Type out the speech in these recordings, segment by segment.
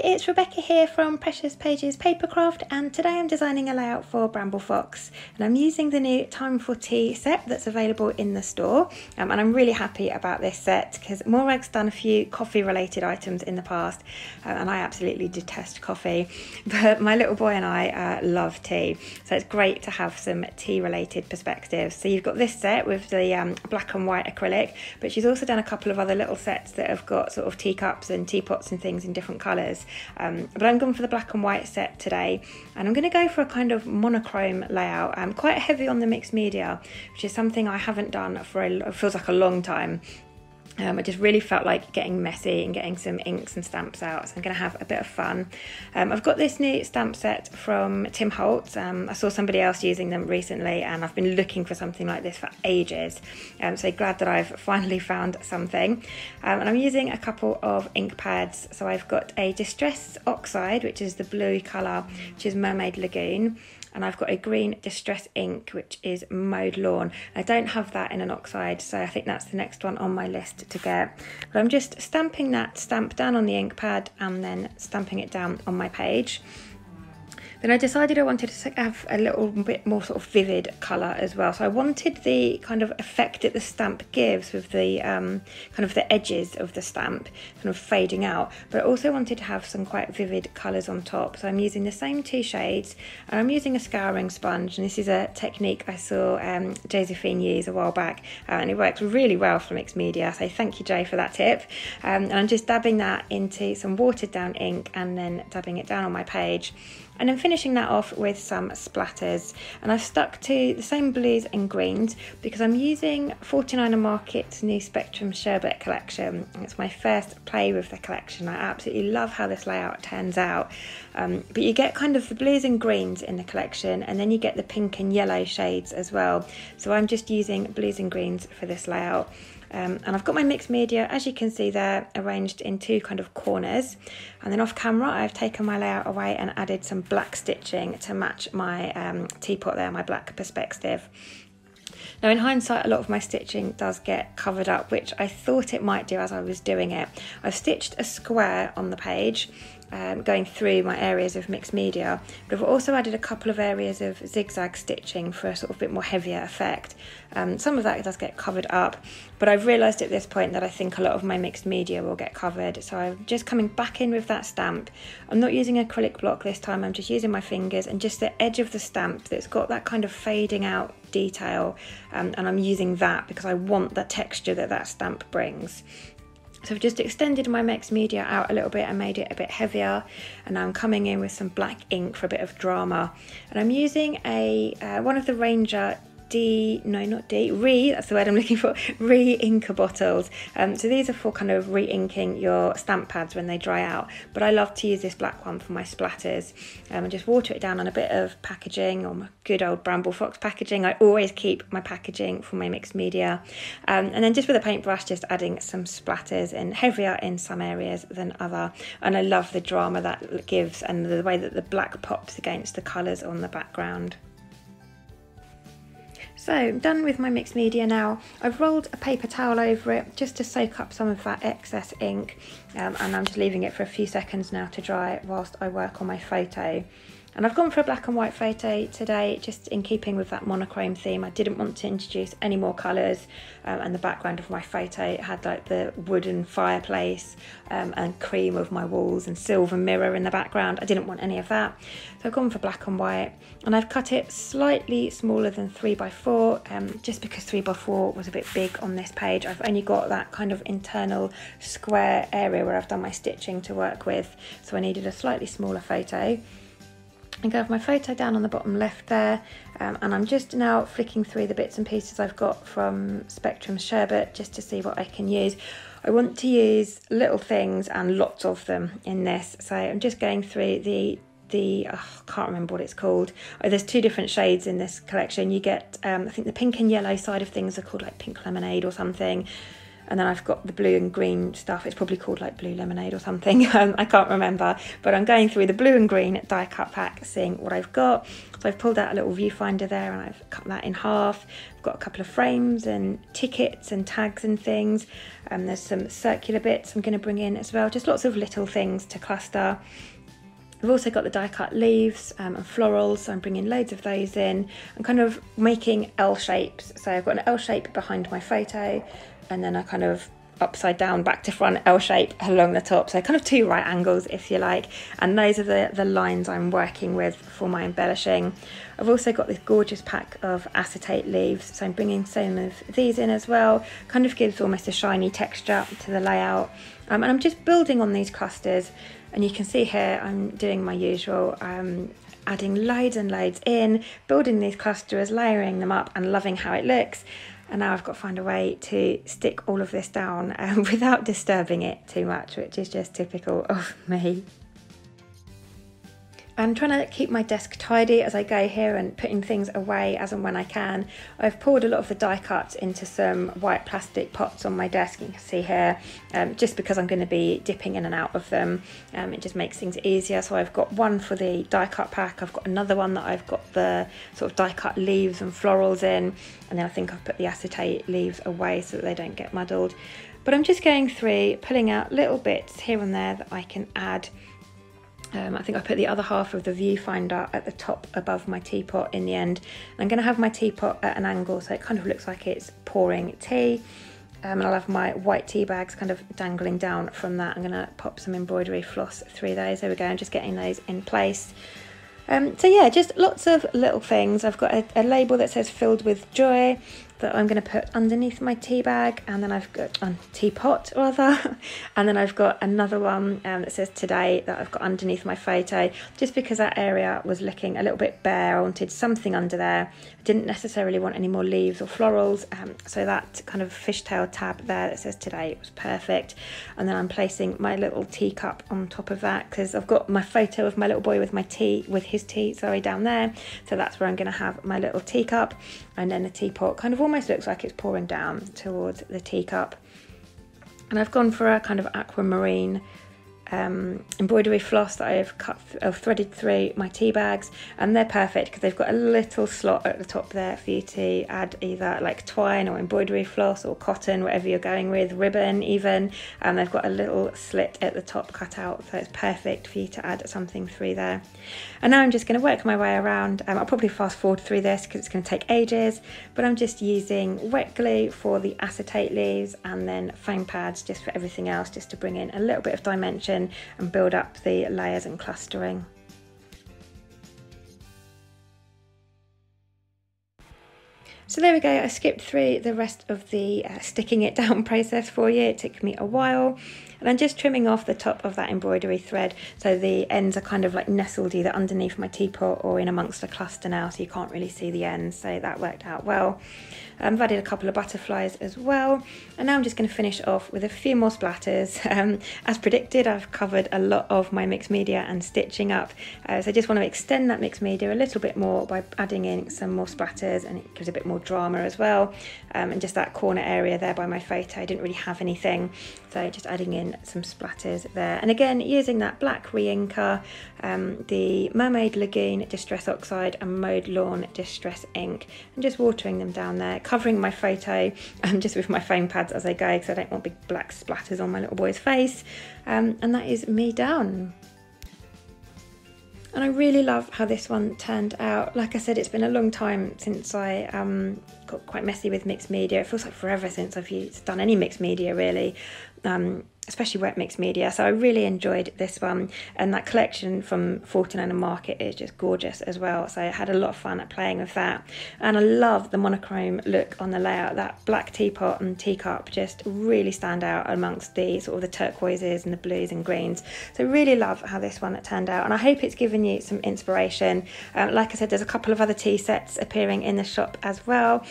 it's Rebecca here from Precious Pages Papercraft, and today I'm designing a layout for Bramble Fox, and I'm using the new Time for Tea set that's available in the store, and I'm really happy about this set because Morag's done a few coffee related items in the past, and I absolutely detest coffee, but my little boy and I love tea, so it's great to have some tea related perspectives. So you've got this set with the black and white acrylic, but she's also done a couple of other little sets that have got sort of teacups and teapots and things in different colours, but I'm going for the black and white set today, and I'm going to go for a kind of monochrome layout. I'm quite heavy on the mixed media, which is something I haven't done for it feels like a long time. I just really felt like getting messy and getting some inks and stamps out, so I'm going to have a bit of fun. I've got this new stamp set from Tim Holtz. I saw somebody else using them recently and I've been looking for something like this for ages, so glad that I've finally found something. And I'm using a couple of ink pads. So I've got a Distress Oxide, which is the blue colour, which is Mermaid Lagoon, and I've got a green Distress ink, which is Mowed Lawn. I don't have that in an oxide, so I think that's the next one on my list to get. But I'm just stamping that stamp down on the ink pad and then stamping it down on my page. Then I decided I wanted to have a little bit more sort of vivid colour as well. So I wanted the kind of effect that the stamp gives with the kind of the edges of the stamp kind of fading out, but I also wanted to have some quite vivid colours on top. So I'm using the same two shades, and I'm using a scouring sponge, and this is a technique I saw Josephine use a while back, and it works really well for mixed media, so thank you, Jo, for that tip. And I'm just dabbing that into some watered down ink and then dabbing it down on my page, and then finishing that off with some splatters. And I've stuck to the same blues and greens because I'm using 49er Market's new Spectrum Sherbet collection. It's my first play with the collection. I absolutely love how this layout turns out, but you get kind of the blues and greens in the collection, and then you get the pink and yellow shades as well. So I'm just using blues and greens for this layout. And I've got my mixed media, as you can see there, arranged in two kind of corners, and then off camera I've taken my layout away and added some black stitching to match my teapot there, my black perspective. Now in hindsight, a lot of my stitching does get covered up, which I thought it might do as I was doing it. I've stitched a square on the page, going through my areas of mixed media, but I've also added a couple of areas of zigzag stitching for a sort of bit more heavier effect. Some of that does get covered up, but I've realised at this point that I think a lot of my mixed media will get covered, so I'm just coming back in with that stamp. I'm not using acrylic block this time, I'm just using my fingers and just the edge of the stamp that's got that kind of fading out detail, and I'm using that because I want the texture that that stamp brings. So I've just extended my mixed media out a little bit and made it a bit heavier, and now I'm coming in with some black ink for a bit of drama. And I'm using a one of the Ranger that's the word I'm looking for, re-inker bottles. So these are for kind of re-inking your stamp pads when they dry out, but I love to use this black one for my splatters. And just water it down on a bit of packaging, or my good old Bramble Fox packaging. I always keep my packaging for my mixed media. And then just with a paintbrush, just adding some splatters, and heavier in some areas than other. And I love the drama that gives and the way that the black pops against the colours on the background. So I'm done with my mixed media now. I've rolled a paper towel over it just to soak up some of that excess ink, and I'm just leaving it for a few seconds now to dry whilst I work on my photo. And I've gone for a black and white photo today, just in keeping with that monochrome theme. I didn't want to introduce any more colours, and the background of my photo had like the wooden fireplace and cream of my walls and silver mirror in the background. I didn't want any of that, so I've gone for black and white, and I've cut it slightly smaller than 3x4, just because 3x4 was a bit big on this page. I've only got that kind of internal square area where I've done my stitching to work with, so I needed a slightly smaller photo. I have my photo down on the bottom left there, and I'm just now flicking through the bits and pieces I've got from Spectrum Sherbet just to see what I can use. I want to use little things and lots of them in this, so I'm just going through the I can't remember what it's called. Oh, there's two different shades in this collection. You get I think the pink and yellow side of things are called like Pink Lemonade or something. And then I've got the blue and green stuff. It's probably called like blue lemonade or something. I can't remember. But I'm going through the blue and green die cut pack, seeing what I've got. So I've pulled out a little viewfinder there and I've cut that in half. I've got a couple of frames and tickets and tags and things. There's some circular bits I'm going to bring in as well. Just lots of little things to cluster. I've also got the die cut leaves and florals, so I'm bringing loads of those in. I'm kind of making L shapes. So I've got an L shape behind my photo, and then I kind of upside down back to front L shape along the top, so kind of 2 right angles if you like, and those are the lines I'm working with for my embellishing. I've also got this gorgeous pack of acetate leaves, so I'm bringing some of these in as well. Kind of gives almost a shiny texture to the layout, and I'm just building on these clusters. And you can see here I'm doing my usual, adding loads and loads in, building these clusters, layering them up and loving how it looks. And now I've got to find a way to stick all of this down without disturbing it too much, which is just typical of me. I'm trying to keep my desk tidy as I go here and putting things away as and when I can. I've poured a lot of the die cuts into some white plastic pots on my desk, you can see here, just because I'm going to be dipping in and out of them. It just makes things easier. So I've got one for the die cut pack, I've got another one that I've got the sort of die cut leaves and florals in, and then I think I've put the acetate leaves away so that they don't get muddled. But I'm just going through, pulling out little bits here and there that I can add. I think I put the other half of the viewfinder at the top above my teapot in the end. I'm going to have my teapot at an angle so it kind of looks like it's pouring tea. And I'll have my white tea bags kind of dangling down from that. I'm going to pop some embroidery floss through those. There we go, I'm just getting those in place. So yeah, just lots of little things. I've got a label that says filled with joy that I'm going to put underneath my tea bag, and then I've got teapot rather, and then I've got another one that says today that I've got underneath my photo, just because that area was looking a little bit bare. I wanted something under there. I didn't necessarily want any more leaves or florals, so that kind of fishtail tab there that says today was perfect. And then I'm placing my little teacup on top of that because I've got my photo of my little boy with his tea down there, so that's where I'm going to have my little teacup. And then the teapot kind of almost looks like it's pouring down towards the teacup. And I've gone for a kind of aquamarine embroidery floss that I've threaded through my tea bags, and they're perfect because they've got a little slot at the top there for you to add either like twine or embroidery floss or cotton, whatever you're going with, ribbon even, and they've got a little slit at the top cut out, so it's perfect for you to add something through there. And now I'm just going to work my way around. I'll probably fast forward through this because it's going to take ages, but I'm just using wet glue for the acetate leaves and then foam pads just for everything else, just to bring in a little bit of dimension and build up the layers and clustering. So there we go, I skipped through the rest of the sticking it down process for you. It took me a while. And I'm just trimming off the top of that embroidery thread, so the ends are kind of like nestled either underneath my teapot or in amongst a cluster now, so you can't really see the ends, so that worked out well. I've added a couple of butterflies as well, and now I'm just going to finish off with a few more splatters. As predicted, I've covered a lot of my mixed media and stitching up, so I just want to extend that mixed media a little bit more by adding in some more splatters, and it gives a bit more drama as well. And just that corner area there by my photo, I didn't really have anything, so just adding in some splatters there. And again, using that black re-inker, the Mermaid Lagoon Distress Oxide and Mode Lawn Distress Ink, and just watering them down there, covering my photo just with my foam pads as I go because I don't want big black splatters on my little boy's face. And that is me done. And I really love how this one turned out. Like I said, it's been a long time since I got quite messy with mixed media. It feels like forever since I've done any mixed media really. Especially wet mixed media, so I really enjoyed this one, and that collection from 49 Market is just gorgeous as well, so I had a lot of fun at playing with that. And I love the monochrome look on the layout. That black teapot and teacup just really stand out amongst the sort of the turquoises and the blues and greens, so really love how this one turned out, and I hope it's given you some inspiration. Like I said, there's a couple of other tea sets appearing in the shop as well,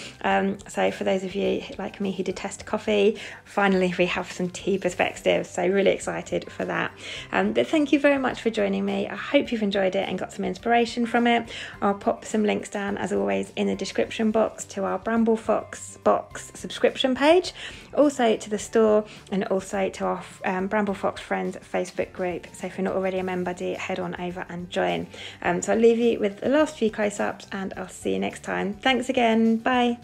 so for those of you like me who detest coffee, finally we have some tea perspex festive, so really excited for that. But thank you very much for joining me. I hope you've enjoyed it and got some inspiration from it. I'll pop some links down as always in the description box to our Bramble Fox box subscription page, also to the store, and also to our Bramble Fox Friends Facebook group. So if you're not already a member, do head on over and join. So I'll leave you with the last few close-ups and I'll see you next time. Thanks again. Bye.